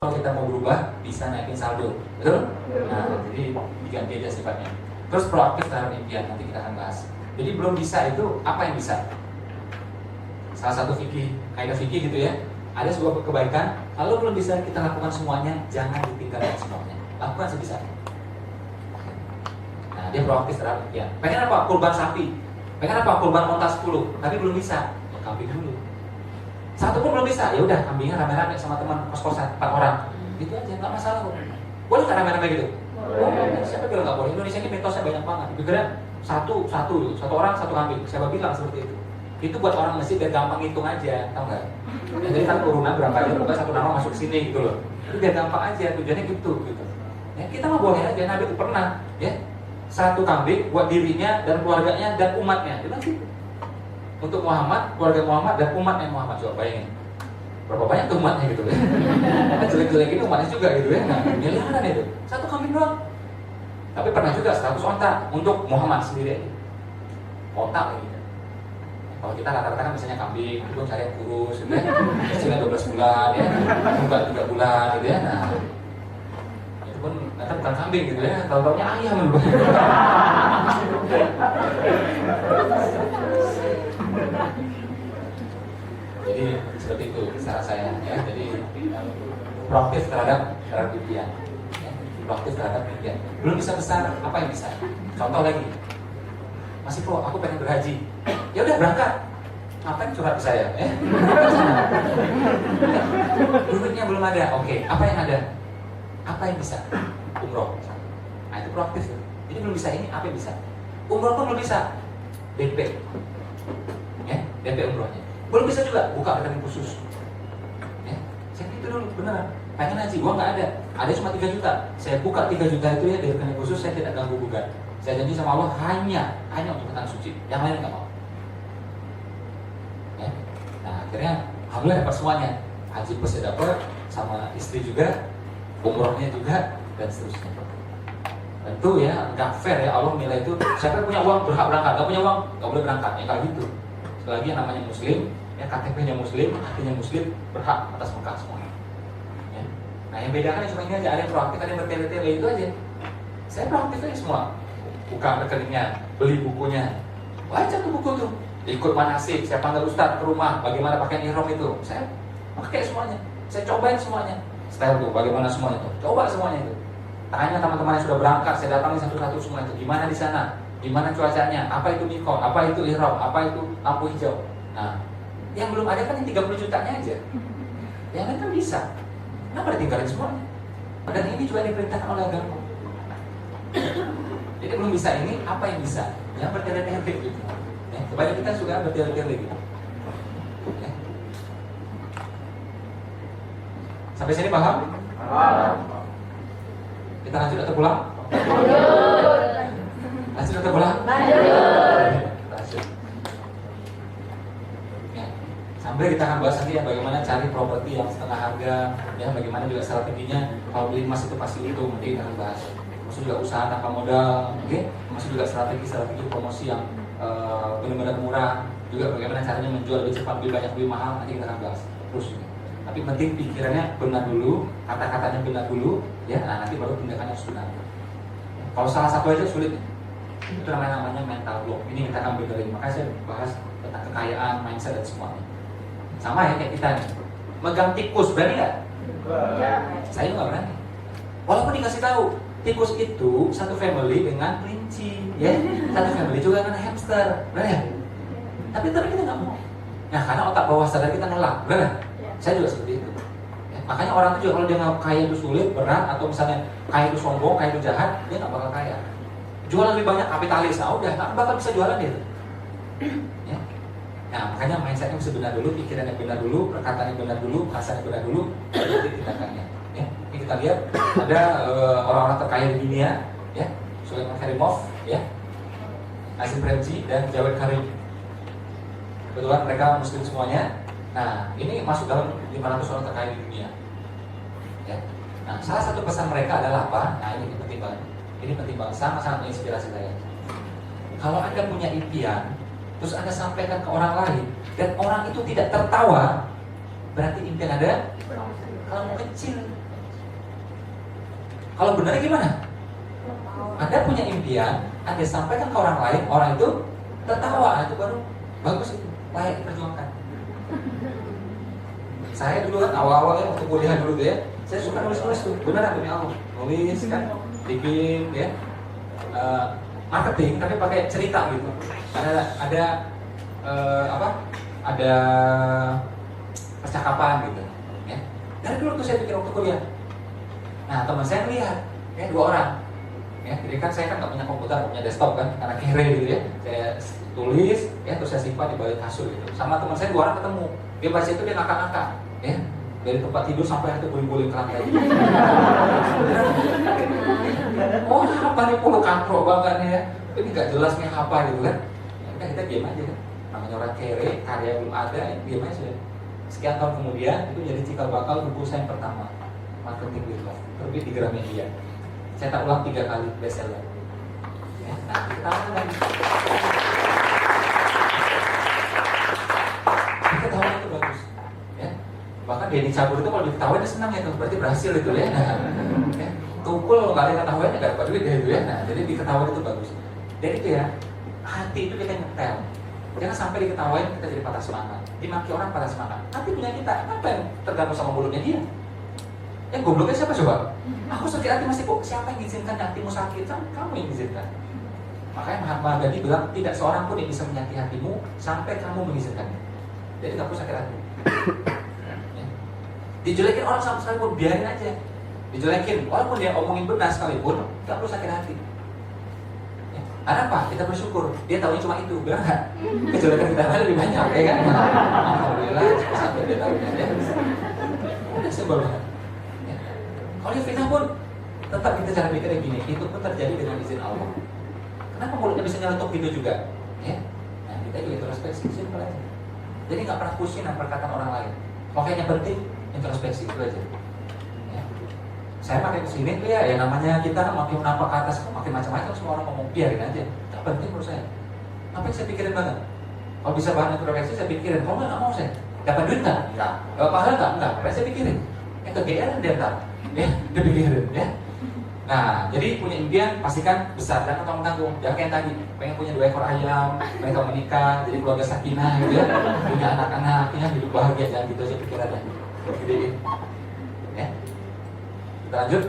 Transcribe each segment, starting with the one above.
Kalau kita mau berubah, bisa naikin saldo, betul? Nah, jadi diganti aja sifatnya. Terus proaktif terhadap impian, nanti kita akan bahas. Jadi belum bisa itu, apa yang bisa? Salah satu fikih, kaidah fikih gitu ya. Ada sebuah kebaikan, kalau belum bisa kita lakukan semuanya, jangan ditinggalkan semuanya. Lakukan sebisa. Nah, dia proaktif terhadap impian. Pengen apa? Kurban sapi. Pengen apa? Kurban onta 10, tapi belum bisa. Ya, kambing dulu. Satu pun belum bisa, ya udah kambingnya rame-rame sama teman kos-kosan 4 orang. Gitu aja, nggak masalah kok. Boleh nggak rame-rame gitu? Boleh. Siapa bilang nggak boleh? Indonesia ini mitosnya banyak banget. Dipikirnya satu orang satu kambing. Siapa bilang seperti itu? Itu buat orang Mesir biar gampang hitung aja, tau nggak? Ya, jadi kan turunan berapa aja, bukan satu nama masuk sini gitu loh. Itu biar gampang aja, tujuannya gitu. Ya, kita mah boleh aja, Nabi itu pernah, ya, satu kambing buat dirinya dan keluarganya dan umatnya. Dia bilang gitu. Untuk Muhammad, keluarga Muhammad dan umatnya Muhammad. Coba bayangin berapa banyak tuh umatnya gitu ya. Kan jelek-jelek ini umatnya juga gitu ya. Nah, miliaran itu. Satu kambing doang. Tapi pernah juga 100 onta untuk Muhammad sendiri aja. Onta lagi. Kalau kita rata-rata kan misalnya kambing, itu cari yang kurus gitu ya. Kecilnya 12 bulan ya. Enggak 3 bulan gitu ya. Nah, itu pun ternyata bukan kambing gitu ya. Tahu-taunya ayam gitu. Jadi seperti itu cara saya ya. Jadi proaktif terhadap impian, ya. Proaktif terhadap impian. Belum bisa besar, apa yang bisa? Contoh lagi, masih pro, aku pengen berhaji. Ya udah berangkat. Ngapain curhat ke saya? Duitnya belum ada. Oke, apa yang ada? Apa yang bisa? Umroh. Nah itu proaktif. Jadi belum bisa ini, apa yang bisa? Umroh pun belum bisa. DP, ya, DP umrohnya. Belum bisa juga buka rekening khusus. Ya, saya itu dulu beneran. Pengen haji, gua nggak ada. Ada cuma 3 juta. Saya buka 3 juta itu ya di rekening khusus, saya tidak ganggu gugat. Saya janji sama Allah hanya untuk tanah suci. Yang lain nggak mau. Ya. Nah akhirnya alhamdulillah dapat semuanya. Haji plus saya dapat, sama istri juga, umrohnya juga, dan seterusnya. Tentu ya nggak fair ya Allah nilai itu. Siapa yang punya uang berhak berangkat, nggak punya uang nggak boleh berangkat. Ya kalau gitu. Sekali lagi yang namanya Muslim, ya KTP-nya Muslim, artinya Muslim berhak atas Mekah semuanya. Ya. Nah yang bedakan cuma ini aja, ada yang proaktif, ada yang bertele-tele itu aja. Saya proaktif aja semua. Buka rekeningnya, beli bukunya, baca tuh buku tuh, ikut manasik, saya panggil ustadz ke rumah, bagaimana pakaian ihram itu, saya pakai semuanya, saya cobain semuanya, style tuh, bagaimana semuanya tuh, coba semuanya itu. Tanya teman-teman yang sudah berangkat, saya datangi satu-satu semua itu, gimana di sana, gimana cuacanya, apa itu mikot, apa itu ihram, apa itu lampu hijau. Nah, yang belum ada kan yang 30 jutanya aja, yang lain kan bisa. Kenapa ditinggalin semuanya? Dan ini juga diperintahkan oleh agama. Jadi belum bisa ini, apa yang bisa? Yang bertele-tele gitu. Ya, kebanyakan kita suka bertele-tele gitu. Ya. Sampai sini paham? Kita lanjut atau pulang? Lanjut atau pulang? Lanjut. Ya. Sambil kita akan bahas nanti ya bagaimana cari properti yang setengah harga, ya bagaimana juga strateginya. Kalau beli emas itu pasti untung, nanti kita akan bahas. Masuk juga usaha tanpa modal, okay? Masuk juga strategi promosi yang benar-benar murah. Juga bagaimana caranya menjual lebih cepat, lebih banyak, lebih mahal. Nanti kita akan bahas terus. Tapi penting pikirannya benar dulu, kata-katanya benar dulu, ya. Nah, nanti baru tindakannya harus benar. Kalau salah satu aja sulit. Itu namanya mental block. Ini kita akan benerin. Makanya saya bahas tentang kekayaan, mindset dan semuanya. Sama ya kayak kita nih. Megang tikus berani nggak? Saya nggak berani. Walaupun dikasih tahu, tikus itu satu family dengan kelinci, ya. Satu family juga dengan hamster, benar ya? Tapi kita nggak mau. Nah, karena otak bawah sadar kita nolak, benar? Saya juga seperti itu. Ya, makanya orang itu juga kalau dia nggak kaya itu sulit, berat, atau misalnya kaya itu sombong, kaya itu jahat, dia nggak bakal kaya. Jualan lebih banyak kapitalis, nah udah nggak bakal bisa jualan dia. Ya. Nah, makanya mindsetnya mesti benar dulu, pikirannya benar dulu, perkataannya benar dulu, bahasanya benar dulu, baru tindakannya. Ya. Ini kita lihat ada orang-orang terkaya di dunia, ya, Sulaiman Karimov, ya, Nazim Premji dan Jawed Karim. Kebetulan mereka Muslim semuanya. Nah, ini masuk dalam 500 orang terkaya di dunia. Ya. Nah, salah satu pesan mereka adalah apa? Nah, ini penting banget. Ini penting banget, sangat menginspirasi saya. Kalau Anda punya impian, terus Anda sampaikan ke orang lain, dan orang itu tidak tertawa, berarti impian Anda kalau kecil. Kalau benar gimana? Anda punya impian, Anda sampaikan ke orang lain, orang itu tertawa, itu baru bagus, itu layak diperjuangkan. Saya dulu kan awal-awalnya waktu kuliah dulu tuh ya, saya suka nulis-nulis tuh, beneran demi Allah, nulis kan, bikin ya, marketing tapi pakai cerita gitu. Ada ada percakapan gitu ya. Dari dulu tuh saya bikin waktu kuliah. Nah teman saya lihat ya 2 orang ya, jadi kan saya kan nggak punya komputer, punya desktop kan, karena kere gitu ya. Saya tulis ya, terus saya simpan di balik kasur gitu. Sama teman saya 2 orang ketemu, dia baca itu, dia ngakak-ngakak ya, dari tempat tidur sampai itu guling-guling ke lantai. Oh apa nih, pulau kampro banget nih ya, ini nggak jelas nih apa gitu kan. Ya udah kita diam aja kan, namanya orang kere, karya belum ada, diam aja sudah. Sekian tahun kemudian itu jadi cikal bakal buku saya yang pertama, Marketing with Love, terbit di Gramedia. Saya tak ulang 3 kali bestseller. Ya, nah diketawain lagi. Diketawain itu bagus. Ya. Bahkan Denny Cabur itu kalau diketawain dia senang ya tuh, berarti berhasil itu ya. Nah, ya. Tukul kali ketawain nggak dapat duit ya itu ya. Nah, jadi diketawain itu bagus. Dan itu ya, hati itu kita nyetel. Jangan sampai diketawain kita jadi patah semangat. Dimaki orang patah semangat. Hati punya kita, apa yang tergantung sama mulutnya dia? Yang gobloknya siapa coba? Aku sakit hati masih kok. Siapa yang izinkan hatimu sakit? Kamu yang izinkan. Makanya Mahatma Gandhi bilang tidak seorang pun yang bisa menyakiti hatimu sampai kamu mengizinkannya. Jadi nggak perlu sakit hati. Ya. Dijelekin orang sama sekali pun biarin aja. Dijelekin, walaupun dia omongin benar sekalipun, nggak perlu sakit hati. Ya. Karena apa? Kita bersyukur. Dia tahunya cuma itu, benar nggak? Kejelekan kita lebih banyak, ya kan? Alhamdulillah, sampai dia tahunya. Ya. Udah sebel banget. Kalau dia fitnah pun tetap kita cara pikirnya gini, itu pun terjadi dengan izin Allah. Kenapa mulutnya bisa nyeletuk gitu juga? Ya, nah kita juga introspeksi, simpel aja. Jadi nggak pernah pusing dengan perkataan orang lain. Makanya penting introspeksi itu aja. Ya. Saya makin kesini, ya namanya kita makin menampak ke atas, makin macam-macam semua orang ngomong, biarin aja. Nggak penting menurut saya. Apa yang saya pikirin banget? Kalau bisa bahan introspeksi saya pikirin, kalau nggak mau saya dapat duit nggak? Nggak. Dapat pahala nggak? Nggak. Apa yang saya pikirin? Yang kegeeran dia ntar. Ya, dia pikirin ya. Nah, jadi punya impian pastikan besar dan tanggung-tanggung. Jangan kayak tadi, pengen punya 2 ekor ayam, mereka menikah, jadi keluarga sakinah gitu ya, punya anak-anaknya hidup bahagia, jangan gitu aja pikirannya. Gedein. Ya. Kita lanjut.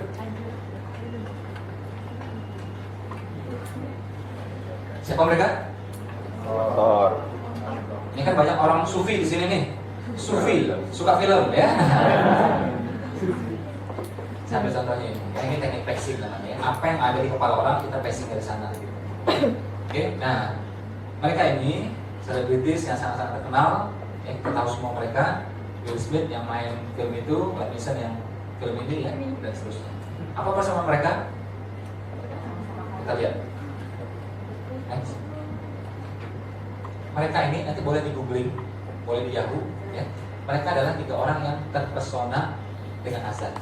Siapa mereka? Ini kan banyak orang sufi di sini nih. Sufi, suka film ya. Sampai contohnya ini teknik pacing namanya. Apa yang ada di kepala orang kita pacing dari sana. Oke, nah mereka ini selebritis yang sangat-sangat terkenal. Yang kita tahu semua mereka. Will Smith yang main film itu, Liam Neeson yang film ini ya, dan seterusnya. Apa bersama mereka? Kita lihat. Next. Mereka ini nanti boleh di googling, boleh di Yahoo. Ya. Mereka adalah 3 orang yang terpesona dengan azan.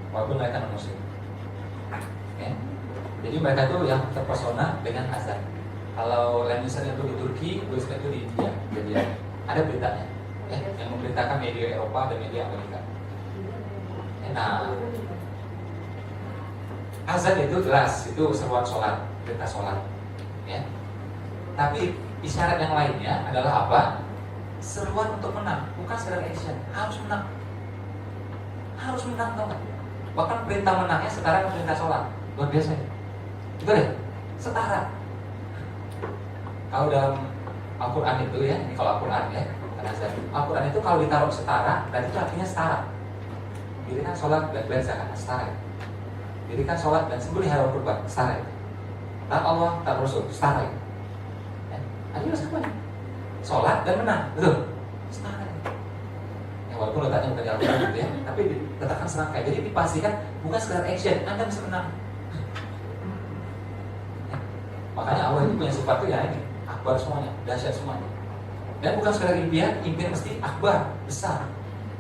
Walaupun mereka non-muslim. Ya. Jadi mereka itu yang terpesona dengan azan. Kalau Liam Neeson itu di Turki, Will Smith itu di India. Jadi ada beritanya, ya, yang memberitakan media Eropa dan media Amerika. Ya, nah, azan itu jelas, itu seruan sholat, perintah sholat. Ya. Tapi isyarat yang lainnya adalah apa? Seruan untuk menang, bukan sekedar action. Harus menang. Harus menang, tau gak? Bahkan perintah menangnya setara dengan perintah sholat. Luar biasa ya. Itu deh, setara. Kalau dalam Al-Quran itu ya, ini kalau Al-Quran ya, Al-Quran itu kalau ditaruh setara, dan itu artinya setara. Dirikan sholat dan bayar zakat, setara. Dirikan sholat dan sembelih hewan kurban, setara. Taat Allah, taat Rasul, setara. Ya, artinya sama ya. Sholat dan menang, betul? Setara. Walaupun letaknya bukan di Al-Quran gitu ya, tapi letakkan serangkai. Jadi dipastikan bukan sekedar action, Anda bisa menang. Ya. Makanya Allah itu punya sifat itu ya ini, akbar semuanya, dahsyat semuanya. Dan bukan sekedar impian mesti akbar, besar.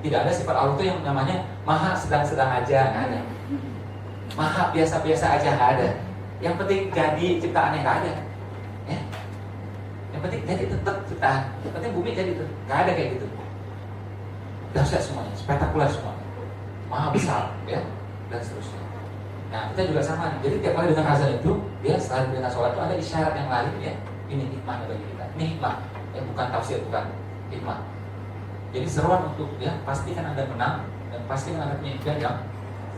Tidak ada sifat Allah itu yang namanya maha sedang-sedang aja, nggak ada. Maha biasa-biasa aja, nggak ada. Yang penting jadi ciptaannya, nggak ada. Ya. Yang penting jadi tetap ciptaan. Yang penting bumi jadi itu, nggak ada kayak gitu. Dahsyat semuanya, spektakuler semuanya, maha besar, ya, dan seterusnya. Nah, kita juga sama nih. Jadi tiap kali dengar azan itu, ya selain perintah sholat itu ada isyarat yang lain ya. Ini hikmahnya bagi kita. Ini hikmah, ya bukan tafsir, bukan hikmah. Jadi seruan untuk ya pastikan Anda menang dan pastikan Anda punya impian yang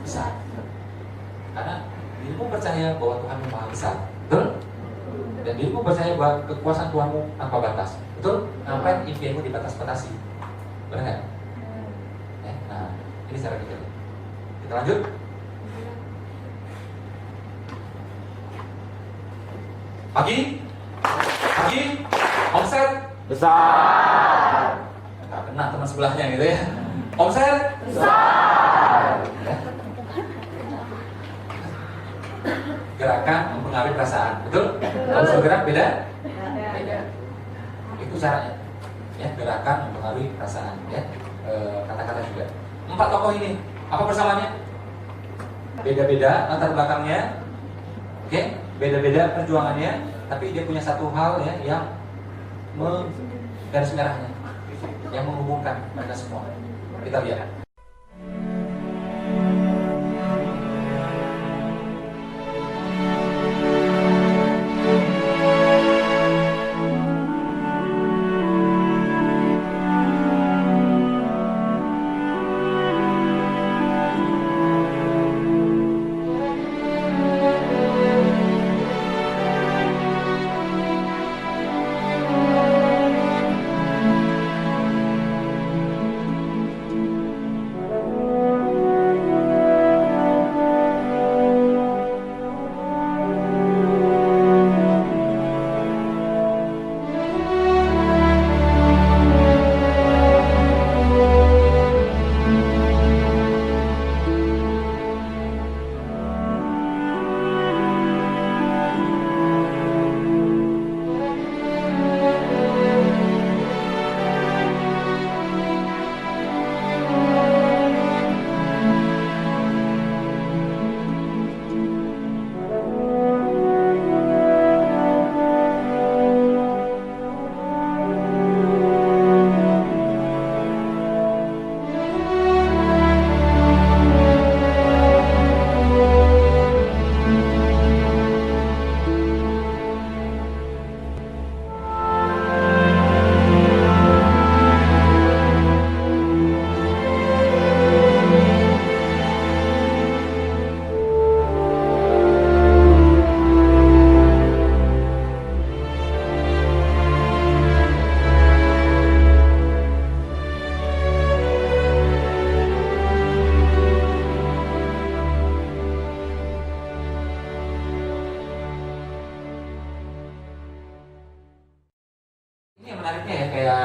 besar. Karena dirimu percaya bahwa Tuhanmu Maha Besar, betul? Dan dirimu percaya bahwa kekuasaan Tuhanmu tanpa batas, betul? Ngapain impianmu dibatas-batasi? Benar nggak? Ya, nah, ini cara pikir. Kita lanjut. Pagi, omset besar. nggak kena teman sebelahnya gitu ya. Omset besar. Ya. Gerakan mempengaruhi perasaan, betul? Kalau bergerak beda? Beda. Itu caranya. Ya, gerakan mempengaruhi perasaan. Ya, kata-kata juga. 4 tokoh ini, apa persamaannya? Beda-beda latar belakangnya, oke? Beda-beda perjuangannya, tapi dia punya satu hal ya yang garis merahnya, yang menghubungkan mereka semua. Kita lihat. Menariknya ya, kayak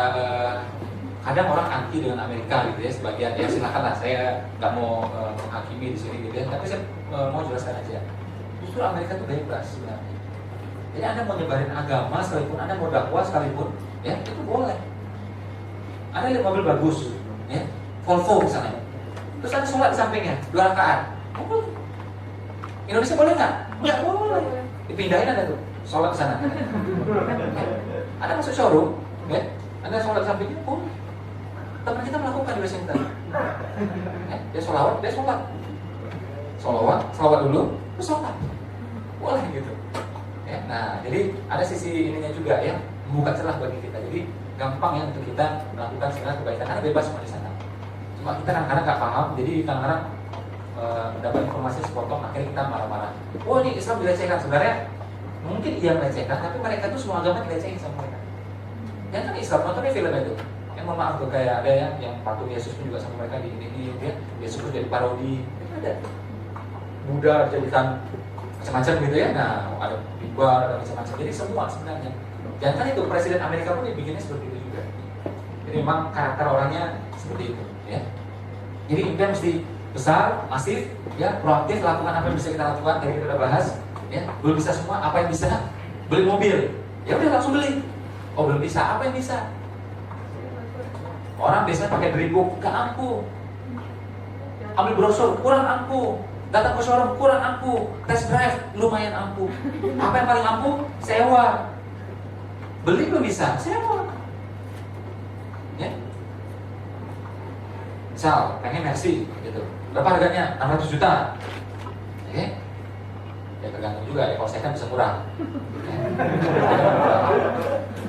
kadang orang anti dengan Amerika gitu ya, sebagian ya silakan lah, saya nggak mau menghakimi di sini gitu ya, tapi saya mau jelaskan aja, justru Amerika itu bebas sebenarnya. Jadi Anda mau nyebarin agama sekalipun, Anda mau dakwah sekalipun, ya itu boleh. Anda lihat mobil bagus, ya Volvo misalnya, terus Anda sholat di sampingnya 2 rakaat, boleh. Indonesia boleh nggak? Nggak boleh. Dipindahin Anda tuh, sholat di sana. Anda masuk showroom, ya, Anda sholat di sampingnya, boleh. Teman kita melakukan di Washington, ya, dia sholawat, dia sholat, sholawat dulu, terus sholat, boleh gitu. Ya, nah, jadi ada sisi ininya juga ya, membuka celah bagi kita. Jadi gampang ya untuk kita melakukan segala kebaikan, karena bebas semua di sana. Cuma kita kadang-kadang nggak paham, jadi kadang-kadang mendapat informasi sepotong, akhirnya kita marah-marah. Oh, ini Islam dilecehkan. Sebenarnya mungkin iya melecehkan, tapi mereka tuh semua agama dilecehin sama mereka. Ya kan Islam, nontonnya film itu. Yang mohon maaf tuh, kayak ada yang patung Yesus pun juga sama mereka di ini dia Yesus pun jadi parodi. Itu ada Buddha dijadikan macam-macam gitu ya. Nah, ada Bibar, ada macam-macam. Jadi semua sebenarnya. Jangan kan itu Presiden Amerika pun dibikinnya seperti itu juga. Jadi memang karakter orangnya seperti itu, ya. Jadi impian mesti besar, masif, ya, proaktif, lakukan apa yang bisa kita lakukan. Tadi kita udah bahas, ya. Belum bisa semua, apa yang bisa? Beli mobil, ya udah langsung beli. Oh belum bisa, apa yang bisa? Orang biasanya pakai dribuk, gak ampuh. Ambil brosur, kurang ampuh. Datang ke showroom, kurang ampuh. Test drive, lumayan ampuh. Apa yang paling ampuh? Sewa. Beli belum bisa, sewa. Ya. Misal, pengen Mercy gitu. Berapa harganya? 600 juta. Ya Oke? Ya tergantung juga ya, kalau saya kan bisa murah. Ya.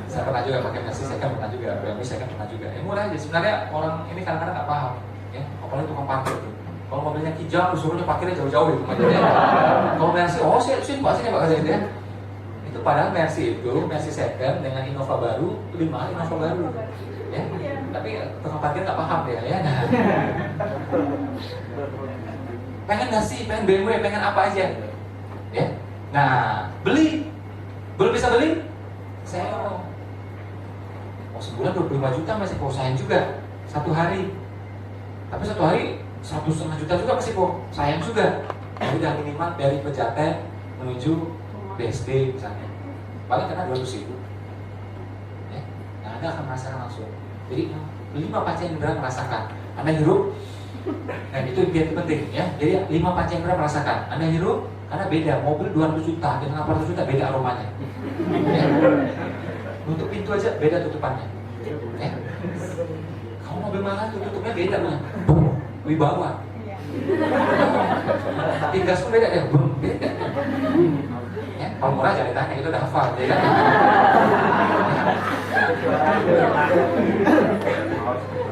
Saya pernah juga pakai Mercy, saya kan pernah juga, BMW saya kan pernah juga. Ya murah aja. Sebenarnya orang ini kadang-kadang nggak paham, ya. Apalagi tukang parkir tuh. Kalau mobilnya kijang, disuruhnya parkirnya jauh-jauh gitu macamnya. Kalau Mercy, oh sini pak gitu ya. Itu padahal Mercy itu, Mercy second dengan Innova baru, 5 Innova baru. Ya, tapi tukang parkir nggak paham ya. Nah. Pengen nggak sih, pengen BMW, pengen apa aja. Ya. Nah, beli. Belum bisa beli? Sewa. Oh, sebulan 25 juta masih kok sayang juga. Satu hari. Tapi satu hari 1,5 juta juga masih kok sayang juga. Jadi udah minimal dari Pejaten menuju BSD misalnya. Paling kena 200 ribu. Ya. Nah, Anda akan merasakan langsung. Jadi 5 panca indera merasakan. Anda hirup. Nah, itu yang penting ya. Jadi 5 panca indera merasakan. Anda hirup. Karena beda, mobil 200 juta dengan 800 juta beda aromanya. Ya. Untuk pintu aja beda tutupannya. Ya. Kalau mobil mahal tutupnya beda punya. Wibawa. Gas pun beda ya, beda. Ya, kalau murah jangan ditanya, itu udah hafal, ya kan?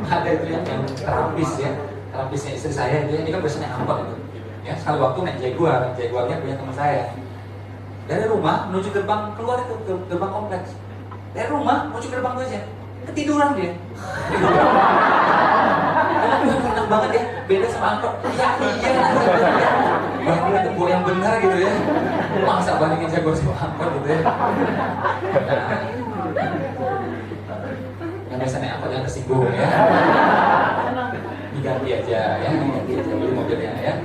Ada itu yang terapis ya, terapisnya istri saya itu, ini kan biasanya angkot itu. Ya, sekali waktu naik Jaguarnya punya teman saya. Dari rumah menuju gerbang keluar itu gerbang kompleks. Dari rumah menuju gerbang itu aja ketiduran dia. Karena enak banget ya, beda sama angkot. Ya iya. Bahwa tempo yang benar gitu ya. Masa bandingin Jaguar sama angkot gitu ya. Nah, yang biasanya angkot jangan tersinggung ya. Diganti aja ya, diganti aja beli mobilnya ya.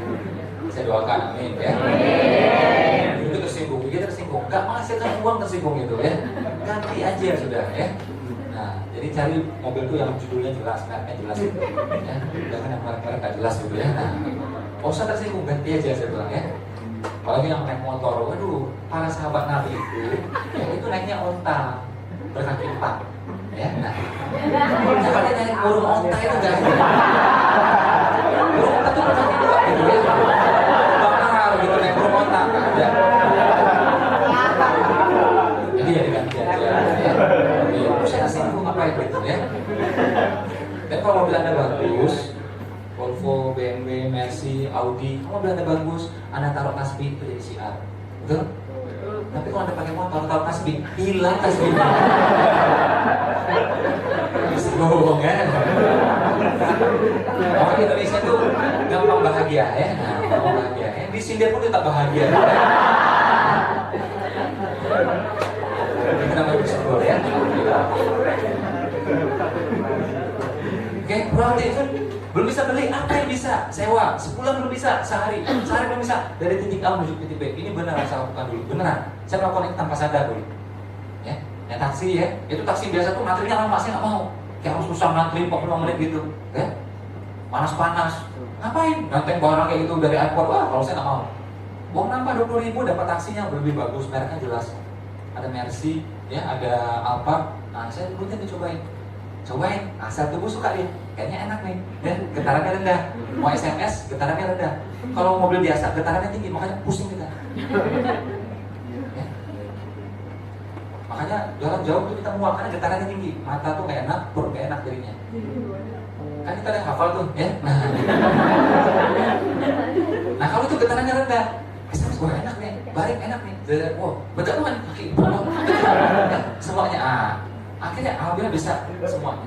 Saya doakan, amin ya. Itu tersinggung, dia tersinggung, nggak menghasilkan uang tersinggung itu ya. Ganti aja sudah ya. Nah, jadi cari mobil itu yang judulnya jelas, mereknya jelas gitu. Ya, jangan yang merek-merek nggak jelas gitu ya. Nah, nggak usah tersinggung, ganti aja saya bilang ya. Apalagi yang naik motor, waduh, para sahabat Nabi itu naiknya onta berkaki 4. Ya, nah, coba dia naik burung onta itu guys. Burung onta tuh berkaki 2 gitu ya. Gitu naik burung onta nggak ada. Jadi ya diganti aja ya. Saya tersinggung ngapain gitu ya. Dan kalau mobil Anda bagus, Volvo, BMW, Mercy, Audi, kalau mobil Anda bagus, Anda taruh tasbih itu jadi syiar, betul? Tapi kalau Anda pakai motor taruh tasbih, hilang tasbihnya. Bisa bohong ya. Orang Indonesia tuh gampang bahagia ya, nah, gampang bahagia. Yang disindir pun tetap bahagia. Ini namanya bersyukur ya. Oke, proaktif. Belum bisa beli, apa yang bisa? Sewa, sebulan belum bisa, sehari belum bisa. Dari titik A menuju titik B, ini beneran saya lakukan dulu, beneran. Saya melakukan ini tanpa sadar dulu. Ya, taksi ya, itu taksi biasa tuh ngantrinya lama, saya nggak mau. Kayak harus susah ngantri 45 menit gitu, ya. Panas-panas, ngapain? Nganteng barang kayak gitu dari airport, wah kalau saya nggak mau. Uang nambah 20.000 dapat taksinya lebih bagus, mereknya jelas. Ada Mercy, ya, ada Alphard. Nah, saya rutin dicobain. Asal tubuh suka dia, kayaknya enak nih, ya, getarannya rendah. Mau SMS, getarannya rendah. Kalau mobil biasa, getarannya tinggi, makanya pusing kita. Ya. Makanya jalan jauh tuh kita mual, karena getarannya tinggi. Mata tuh nggak enak, perut nggak enak jadinya. Kan kita udah hafal tuh, ya. Nah kalau itu getarannya rendah, SMS gue enak nih, barik enak nih. Wow, betul kan kaki, ya, semuanya. Akhirnya alhamdulillah bisa semuanya.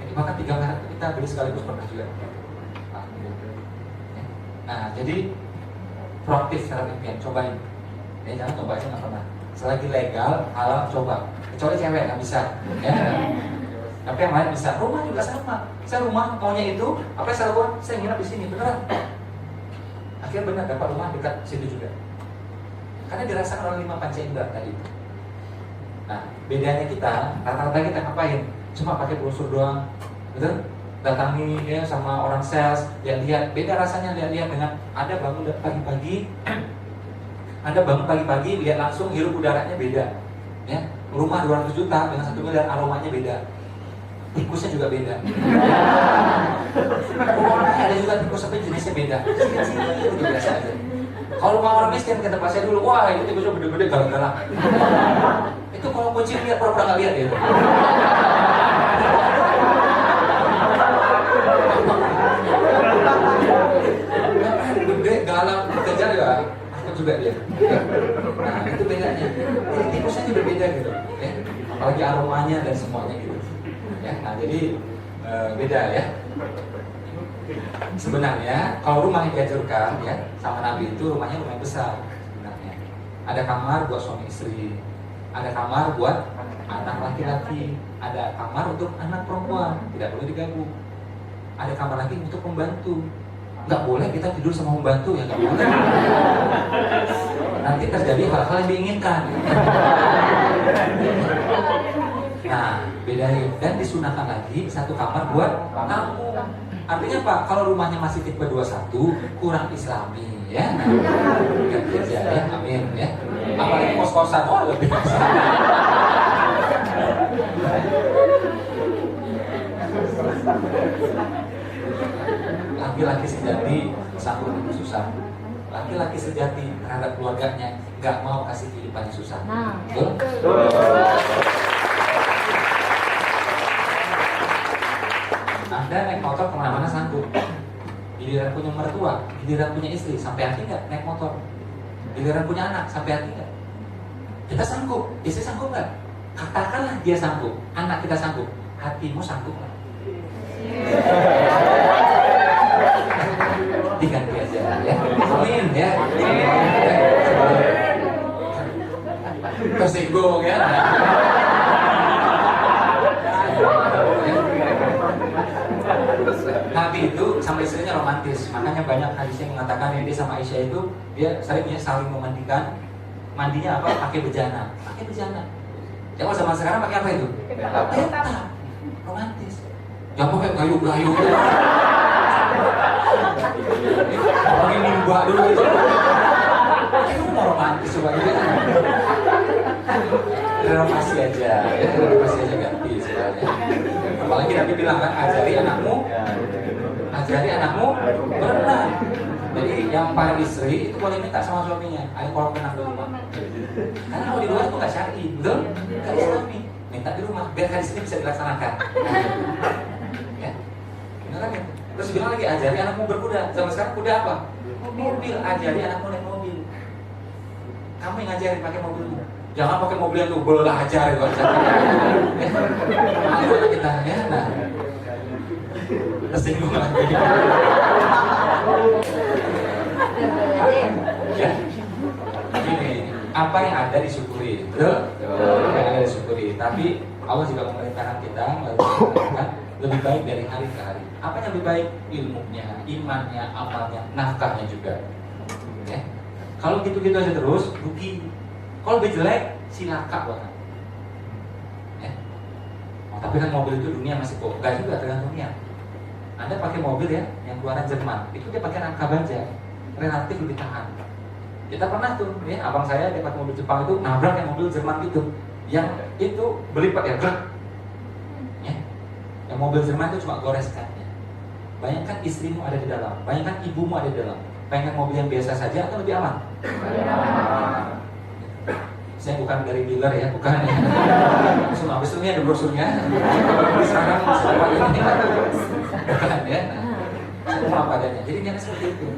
Jadi bahkan 3 merek kita beli sekaligus pernah juga. Nah, jadi proaktif secara impian, cobain. Ya jangan coba aja nggak pernah. Selagi legal, halal coba. Kecuali cewek nggak bisa. Ya. Tapi yang lain bisa. Rumah juga sama. Saya rumah maunya itu, apa yang saya lakukan? Saya nginap di sini, beneran. Akhirnya benar dapat rumah dekat situ juga. Karena dirasakan oleh 5 panca indera tadi. Nah, bedanya kita, rata-rata kita ngapain? Cuma pakai brosur doang, betul? Datangi ya sama orang sales, lihat-lihat. Beda rasanya lihat-lihat dengan Anda bangun pagi-pagi, lihat langsung hirup udaranya beda. Ya, rumah 200 juta dengan 1 miliar aromanya beda. Tikusnya juga beda. Orangnya ada juga tikus tapi jenisnya beda. Itu biasa aja. Kalau rumah orang miskin kata Pak saya dulu, wah itu tiba-tiba gede-gede galak-galak. Itu kalau kucing lihat pura-pura nggak lihat ya. Gede galak kejar ya, aku juga dia. Nah itu bedanya. Jadi tikusnya juga beda gitu, ya. Apalagi aromanya dan semuanya gitu. Ya, nah jadi beda ya. Sebenarnya kalau rumah yang diajarkan ya sama Nabi itu rumahnya lumayan besar sebenarnya. Ada kamar buat suami istri, ada kamar buat anak laki-laki, ada kamar untuk anak perempuan, tidak boleh digabung. Ada kamar lagi untuk pembantu. Nggak boleh kita tidur sama pembantu ya, nggak boleh. Nanti terjadi hal-hal yang diinginkan. Nah, bedanya dan disunahkan lagi satu kamar buat tamu. Artinya Pak, kalau rumahnya masih tipe 21 kurang islami ya. Nah, kerja ya, amin ya. Apalagi kos-kosan, oh lebih islami. Laki-laki sejati sanggup itu susah. Laki-laki sejati terhadap keluarganya nggak mau kasih kehidupan yang susah. Betul? Anda naik motor kemana-mana sanggup. Giliran punya mertua, giliran punya istri, sampai hati nggak naik motor. Giliran punya anak, sampai hati nggak. Kita sanggup, istri sanggup nggak? Katakanlah dia sanggup, anak kita sanggup, hatimu sanggup nggak? Diganti aja ya. Amin ya. Tersinggung ya. Nabi itu sama istrinya romantis, makanya banyak hadis yang mengatakan dia sama Aisyah itu dia seringnya saling memandikan. Mandinya apa? Pakai bejana. Pakai bejana. Kalau zaman sekarang pakai apa itu? Peta. Romantis. Jangan pakai gayu-gayu. Pakai nimba dulu itu. Itu mau romantis coba gitu. Renovasi aja, ya renovasi aja ganti sebenarnya. Apalagi Nabi bilang kan, ajari anakmu berenang. Jadi yang para istri itu boleh minta sama suaminya, ayo kalau renang di rumah. Karena kalau di luar itu nggak syar'i, betul? Nggak islami. Minta di rumah, biar hadis ini bisa dilaksanakan. Ya, benar kan? Terus bilang lagi, ajari anakmu berkuda. Zaman sekarang kuda apa? Mobil. Ajari anakmu naik mobil. Kamu yang ngajarin pakai mobilmu. Jangan pakai mobil yang tuh belajar itu aja. Ayo kita ya. Nah, tersinggung lagi. Ya, ini apa yang ada disyukuri, betul? Yang ada disyukuri. Tapi Allah juga memerintahkan kita melakukan lebih baik dari hari ke hari. Apa yang lebih baik? Ilmunya, imannya, amalnya, nafkahnya juga. Ya. Kalau gitu-gitu aja terus, rugi. Kalau lebih jelek, silaka bahkan. Ya. Oh, tapi kan mobil itu dunia masih kok. Enggak juga, tergantung niat. Anda pakai mobil ya, yang keluaran Jerman, itu dia pakai rangka baja, relatif lebih tahan. Kita pernah tuh, ya, abang saya dia pakai mobil Jepang itu nabrak yang mobil Jerman gitu, yang itu berlipat ya, gerak. Ya. Yang mobil Jerman itu cuma gores katanya. Bayangkan istrimu ada di dalam, bayangkan ibumu ada di dalam. Pengen mobil yang biasa saja atau lebih aman? Saya bukan dari dealer ya, bukan ya. Semua habis ini ada brosurnya. Sekarang selama ini bukan ya. Saya mau apa adanya. Jadi dia seperti itu.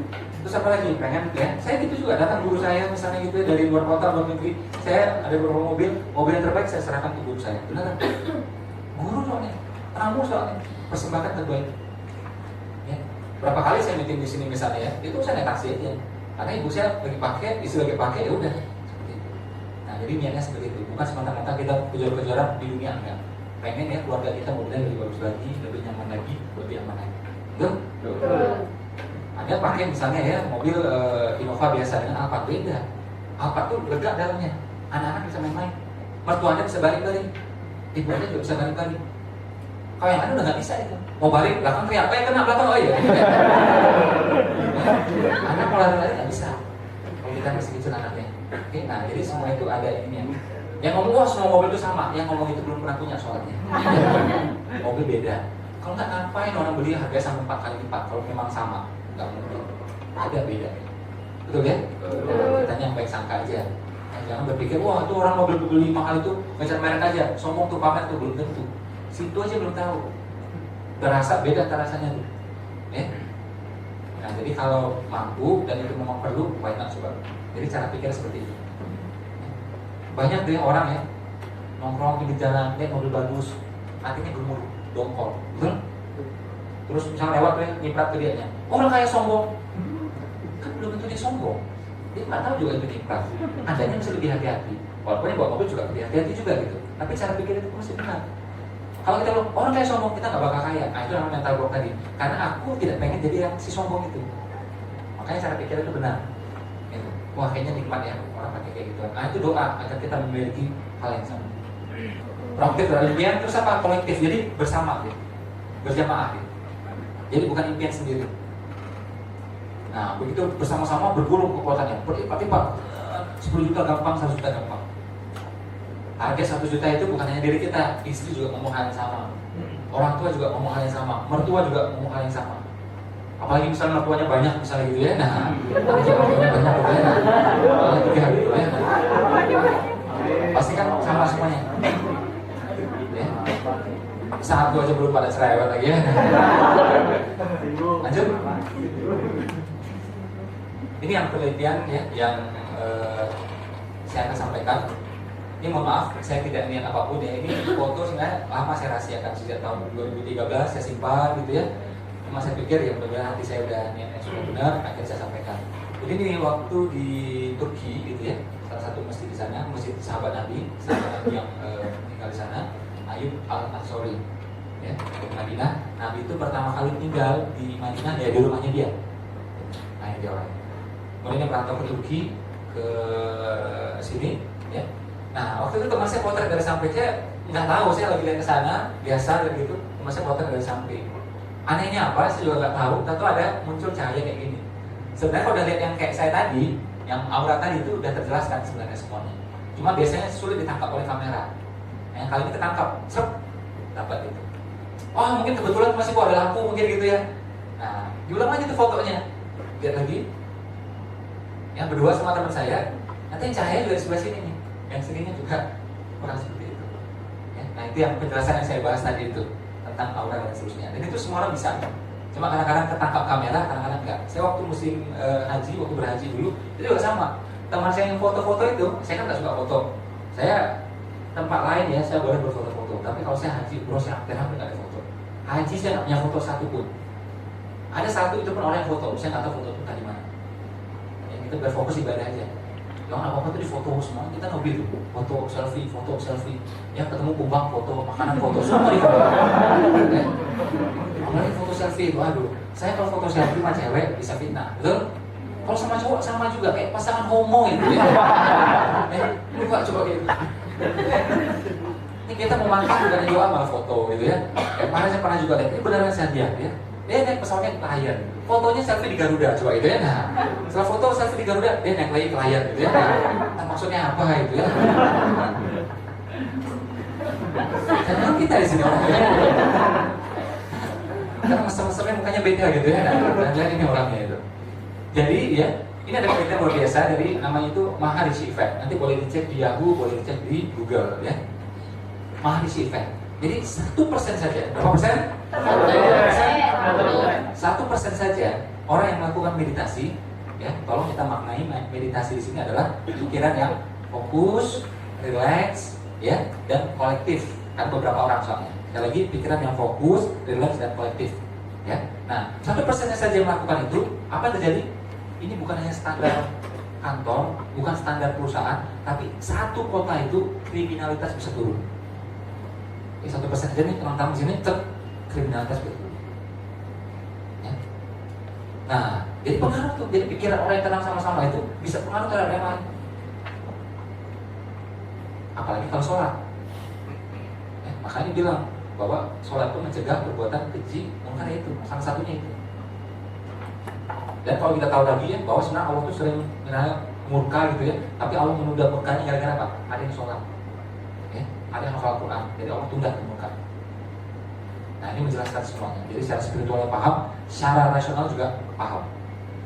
Terus apa lagi? Pengen ya. Saya gitu juga datang guru saya misalnya gitu dari luar kota, luar negeri. Saya ada beberapa mobil yang terbaik saya serahkan ke guru saya. Benar kan? Guru soalnya, tamu soalnya, persembahkan terbaik. Ya. Berapa kali saya meeting di sini misalnya ya, itu saya naik taksi aja. Karena ibu saya lagi pakai, istri lagi pakai, ya udah. Jadi niatnya seperti itu, bukan semata-mata kita kejar-kejaran di dunia, enggak. Pengen ya keluarga kita mobilnya lebih bagus lagi, lebih nyaman lagi, lebih aman lagi. Betul? Ada pakai misalnya ya mobil Innova biasa dengan Alphard, beda. Alphard tuh lega dalamnya, anak-anak bisa main-main, mertuanya bisa balik-balik, ibunya juga bisa balik-balik. Kalau yang ada udah nggak bisa itu, mau balik belakang teriak, kena belakang, oh iya. Anak kalau lari-lari nggak bisa, kalau kita masih kecil anaknya. Oke, nah jadi semua itu ada ini ya. Yang ngomong wah semua mobil itu sama, yang ngomong itu belum pernah punya soalnya. Mobil beda. Kalau nggak ngapain orang beli harga sampai 4 kali lipat kalau memang sama, nggak mungkin. Ada beda. Betul ya? Kitanya yang baik sangka aja. Jangan berpikir, wah itu orang mau beli mahal itu ngejar merek aja, sombong tuh, pamer tuh, belum tentu. Situ aja belum tahu. Berasa beda rasanya tuh. Ya? Nah jadi kalau mampu dan itu memang perlu, why not coba. Jadi cara pikir seperti itu. Banyak tuh yang orang ya nongkrong di jalan, lihat mobil bagus, hatinya gemur, dongkol, betul? Terus misalnya lewat tuh ya, nyiprat ke dianya, orang kayak sombong. Kan belum tentu dia sombong. Dia nggak tahu juga itu nyiprat. Andanya mesti lebih hati-hati. Walaupun yang bawa mobil juga lebih hati-hati juga gitu. Tapi cara pikir itu mesti benar. Kalau kita bilang orang kayak sombong, kita nggak bakal kaya. Nah itu namanya mental block tadi. Karena aku tidak pengen jadi yang si sombong itu. Makanya cara pikir itu benar. Gitu. Wah kayaknya nikmat ya orang pakai kayak gitu. Nah itu doa agar kita memiliki hal yang sama. Proaktif adalah impian, terus apa? Kolektif. Jadi bersama, gitu. Berjamaah. Gitu. Jadi bukan impian sendiri. Nah begitu bersama-sama bergulung kekuatannya. Berarti Pak 10 juta gampang, 100 juta gampang. Harga 1 juta itu bukan hanya diri kita, istri juga ngomong hal yang sama, orang tua juga ngomong hal yang sama, mertua juga ngomong hal yang sama. Apalagi misalnya mertuanya banyak misalnya gitu ya, nah mertuanya banyak gitu ya, nah, 3 gitu ya, pasti kan sama semuanya. Ya. Saat gua aja belum pada cerewet lagi ya. Lanjut. Ini yang penelitian ya, yang saya akan sampaikan. Ini mohon maaf, saya tidak niat apapun ya. Ini foto sebenarnya lama saya rahasiakan sejak tahun 2013 saya simpan gitu ya. Cuma saya pikir ya mudah-mudahan hati saya udah niatnya sudah benar, akhirnya saya sampaikan. Jadi ini waktu di Turki gitu ya, salah satu masjid di sana, masjid sahabat Nabi yang tinggal di sana, Ayub Al-Ansori ya, di Madinah. Nabi itu pertama kali tinggal di Madinah ya di rumahnya dia. Nah ini dia orang. Kemudian dia merantau ke Turki ke sini ya. Nah waktu itu teman saya potret dari samping, saya nggak tahu, saya lagi lihat ke sana biasa dan gitu, teman saya potret dari samping. Anehnya apa? Saya juga nggak tahu. Tentu ada muncul cahaya kayak gini. Sebenarnya kalau udah lihat yang kayak saya tadi, yang aura tadi itu udah terjelaskan sebenarnya semuanya. Cuma biasanya sulit ditangkap oleh kamera. Nah, yang kali ini ketangkap, serp, dapat itu. Oh mungkin kebetulan masih ada lampu mungkin gitu ya. Nah diulang aja tuh fotonya, lihat lagi. Yang berdua sama teman saya, nanti yang cahaya juga di sebelah sini nih. Yang sininya juga kurang seperti itu ya. Nah itu yang penjelasan yang saya bahas tadi itu tentang aura dan seterusnya. Dan itu semua orang bisa. Cuma kadang-kadang ketangkap kamera, kadang-kadang enggak. Saya waktu musim haji, waktu berhaji dulu itu juga sama. Teman saya yang foto-foto itu, saya kan nggak suka foto. Saya tempat lain ya, saya boleh berfoto-foto. Tapi kalau saya haji, bro saya hampir nggak ada foto. Haji saya nggak punya foto satu pun. Ada satu itu pun orang yang foto, saya nggak tahu foto itu tadi mana. Ya, kita berfokus ibadah aja. Yang apa-apa itu di foto semua, kita mobil tuh, foto selfie, ya ketemu kumbang foto, makanan foto, semua di foto. Ya. Apalagi foto selfie itu, aduh, saya kalau foto selfie sama cewek bisa fitnah, betul? Kalau sama cowok sama juga, kayak pasangan homo itu ya. Lupa coba kayak gitu. Ini kita mau makan bukan juga malah foto gitu ya. Kemarin saya pernah juga lihat, ini beneran saya lihat ya. Dia naik pesawatnya ke layar, fotonya selfie di Garuda, coba itu ya. Nah, setelah foto selfie di Garuda, dia naik lagi ke layar gitu ya. Nah, maksudnya apa itu ya? Karena kita di sini orangnya, karena mesem-mesemnya mukanya beda gitu ya. Nah, lihat ini orangnya itu. Jadi ya, ini ada penelitian luar biasa dari namanya itu Maharishi Effect. Nanti boleh dicek di Yahoo, boleh dicek di Google ya. Maharishi Effect. Jadi 1% saja, berapa persen? 1% saja orang yang melakukan meditasi, ya, tolong kita maknai meditasi di sini adalah pikiran yang fokus, relax, ya, dan kolektif. Kan beberapa orang soalnya. Sekali lagi pikiran yang fokus, relax, dan kolektif, ya. Nah, 1% saja yang melakukan itu, apa terjadi? Ini bukan hanya standar kantor, bukan standar perusahaan, tapi satu kota itu kriminalitas bisa turun. 1% aja nih teman-teman sini kriminalitas betul. Ya. Nah, jadi pengaruh tuh, jadi pikiran orang yang tenang sama-sama itu bisa pengaruh terhadap yang lain. Apalagi kalau sholat. Ya, makanya bilang bahwa sholat itu mencegah perbuatan keji, mungkar itu salah satunya itu. Dan kalau kita tahu lagi ya bahwa sebenarnya Allah itu sering murka gitu ya, tapi Allah menunda murkanya gara-gara apa? Ada yang sholat. Ada yang hafal Quran, jadi Allah tunda kemurkaan. Nah ini menjelaskan semuanya. Jadi secara spiritualnya paham, secara rasional juga paham.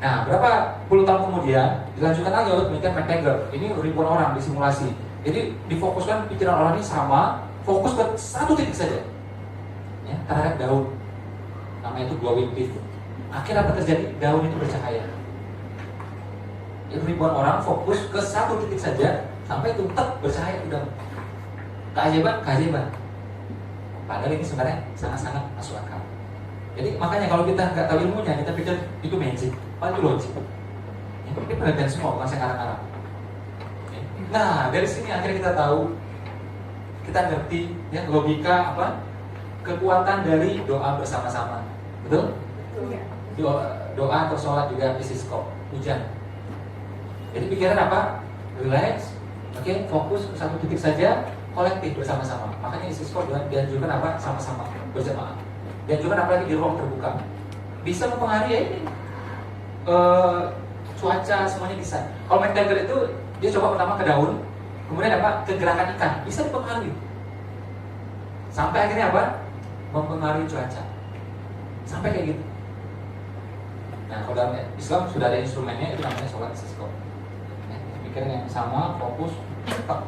Nah, berapa puluh tahun kemudian dilanjutkan lagi oleh penelitian McTaggart. Ini ribuan orang disimulasi. Jadi difokuskan pikiran orang ini sama, fokus ke satu titik saja, ya, terhadap daun. Namanya itu glowing leaf. Akhirnya apa terjadi? Daun itu bercahaya. Jadi ribuan orang fokus ke satu titik saja, sampai itu tetap bercahaya udah. Keajaiban. Padahal ini sebenarnya sangat-sangat masuk akal. Jadi makanya kalau kita nggak tahu ilmunya, kita pikir itu magic, paling itu logik. Ini penelitian semua, bukan saya ngarang-ngarang. Nah, dari sini akhirnya kita tahu, kita ngerti ya logika apa? Kekuatan dari doa bersama-sama. Betul? Doa atau sholat juga istisqa, hujan. Jadi pikiran apa? Relax, oke, fokus ke satu titik saja, kolektif bersama-sama. Makanya istisqa dianjurkan apa? Sama-sama, berjamaah. Dianjurkan apalagi di ruang terbuka. Bisa mempengaruhi ya ini cuaca, semuanya bisa. Kalau McTaggart itu dia coba pertama ke daun, kemudian apa? Ke gerakan ikan, bisa dipengaruhi. Sampai akhirnya apa? Mempengaruhi cuaca. Sampai kayak gitu. Nah, kalau dalam Islam sudah ada instrumennya, itu namanya sholat istisqa. Pikiran yang sama, fokus, tetap.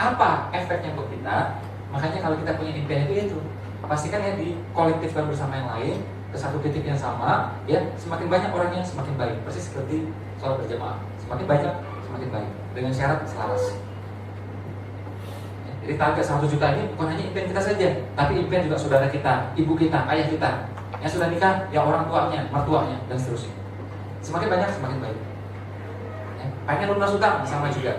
Apa efeknya untuk kita? Makanya kalau kita punya impian itu pastikan ya di kolektifkan bersama yang lain ke satu titik yang sama, ya semakin banyak orangnya semakin baik. Persis seperti sholat berjamaah, semakin banyak semakin baik dengan syarat selaras. Jadi target 100 juta ini bukan hanya impian kita saja, tapi impian juga saudara kita, ibu kita, ayah kita yang sudah nikah, ya orang tuanya, mertuanya, dan seterusnya. Semakin banyak semakin baik. Ya, pengen lunas utang sama juga.